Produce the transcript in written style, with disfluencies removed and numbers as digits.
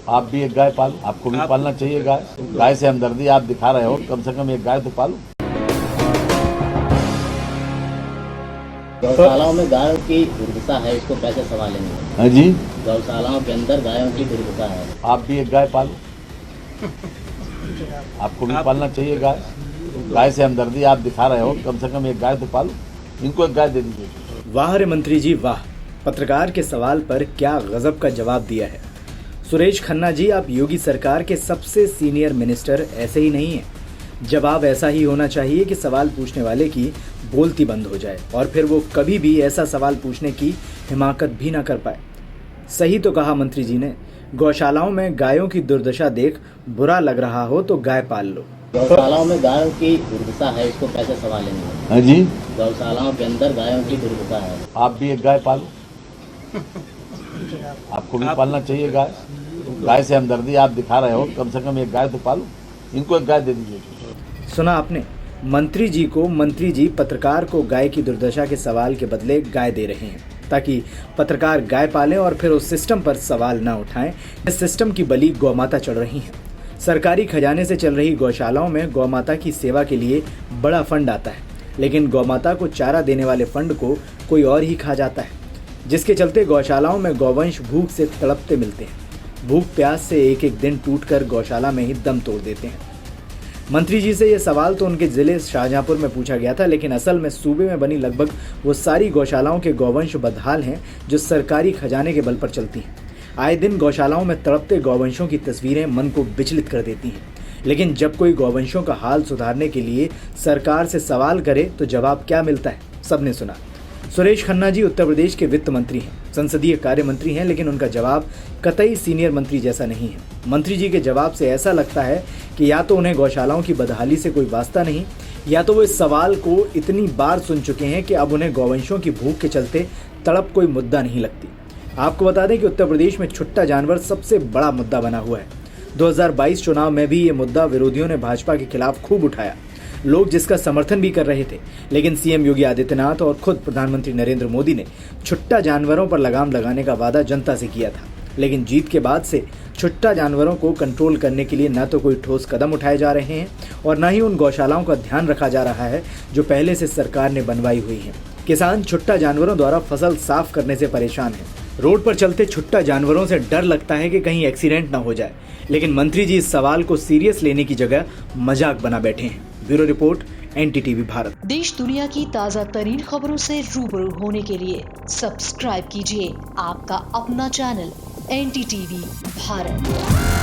आप भी एक गाय पालो, आपको भी पालना चाहिए गाय। गाय से हमदर्दी आप दिखा रहे हो, कम से कम एक गाय तो पालो। गौशालाओं में गायों की दुर्दशा है, इसको कैसे संभालेंगे? हाँ जी, गौशालाओं के अंदर गायों की दुर्दशा है। आप भी एक गाय पालो, आपको भी पालना चाहिए गाय। गाय से हमदर्दी आप दिखा रहे हो, कम से कम एक गाय तो पालो। इनको एक गाय दे दीजिए। वाह रे मंत्री जी वाह, पत्रकार के सवाल पर क्या गजब का जवाब दिया है। सुरेश खन्ना जी, आप योगी सरकार के सबसे सीनियर मिनिस्टर ऐसे ही नहीं हैं। जवाब ऐसा ही होना चाहिए कि सवाल पूछने वाले की बोलती बंद हो जाए और फिर वो कभी भी ऐसा सवाल पूछने की हिमाकत भी ना कर पाए। सही तो कहा मंत्री जी ने, गौशालाओं में गायों की दुर्दशा देख बुरा लग रहा हो तो गाय पाल लो। गौशालाओं में गायों की दुर्दशा है, इसको कैसे संभालेंगे? हाँ जी, गौशालाओं के अंदर गायों की दुर्दशा है। आप भी एक गाय पालो, आपको भी पालना चाहिए गाय। गाय से हमदर्दी आप दिखा रहे हो, कम से कम एक गाय तो पालो। इनको एक गाय दे दीजिए। सुना आपने, मंत्री जी पत्रकार को गाय की दुर्दशा के सवाल के बदले गाय दे रहे हैं ताकि पत्रकार गाय पालें और फिर उस सिस्टम पर सवाल ना उठाएं। इस सिस्टम की बलि गौमाता चढ़ रही हैं। सरकारी खजाने से चल रही गौशालाओं में गौमाता की सेवा के लिए बड़ा फंड आता है, लेकिन गौमाता को चारा देने वाले फंड को कोई और ही खा जाता है, जिसके चलते गौशालाओं में गौवंश भूख से तड़पते मिलते हैं। भूख प्यास से एक एक दिन टूटकर गौशाला में ही दम तोड़ देते हैं। मंत्री जी से यह सवाल तो उनके जिले शाहजहांपुर में पूछा गया था, लेकिन असल में सूबे में बनी लगभग वो सारी गौशालाओं के गौवंश बदहाल हैं जो सरकारी खजाने के बल पर चलती हैं। आए दिन गौशालाओं में तड़पते गौवंशों की तस्वीरें मन को विचलित कर देती हैं, लेकिन जब कोई गौवंशों का हाल सुधारने के लिए सरकार से सवाल करे तो जवाब क्या मिलता है, सबने सुना। सुरेश खन्ना जी उत्तर प्रदेश के वित्त मंत्री हैं, संसदीय कार्य मंत्री हैं, लेकिन उनका जवाब कतई सीनियर मंत्री जैसा नहीं है। मंत्री जी के जवाब से ऐसा लगता है कि या तो उन्हें गौशालाओं की बदहाली से कोई वास्ता नहीं, या तो वो इस सवाल को इतनी बार सुन चुके हैं कि अब उन्हें गौवंशों की भूख के चलते तड़प कोई मुद्दा नहीं लगती। आपको बता दें कि उत्तर प्रदेश में छुट्टा जानवर सबसे बड़ा मुद्दा बना हुआ है। 2022 चुनाव में भी ये मुद्दा विरोधियों ने भाजपा के खिलाफ खूब उठाया, लोग जिसका समर्थन भी कर रहे थे, लेकिन सीएम योगी आदित्यनाथ और खुद प्रधानमंत्री नरेंद्र मोदी ने छुट्टा जानवरों पर लगाम लगाने का वादा जनता से किया था, लेकिन जीत के बाद से छुट्टा जानवरों को कंट्रोल करने के लिए न तो कोई ठोस कदम उठाए जा रहे हैं और न ही उन गौशालाओं का ध्यान रखा जा रहा है जो पहले से सरकार ने बनवाई हुई है। किसान छुट्टा जानवरों द्वारा फसल साफ करने से परेशान है। रोड पर चलते छुट्टा जानवरों से डर लगता है कि कहीं एक्सीडेंट ना हो जाए, लेकिन मंत्री जी इस सवाल को सीरियस लेने की जगह मजाक बना बैठे हैं। Bureau report, NDTV Bharat. देश दुनिया की ताज़ा तरीन खबरों से रूबरू होने के लिए सब्सक्राइब कीजिए आपका अपना चैनल NDTV भारत।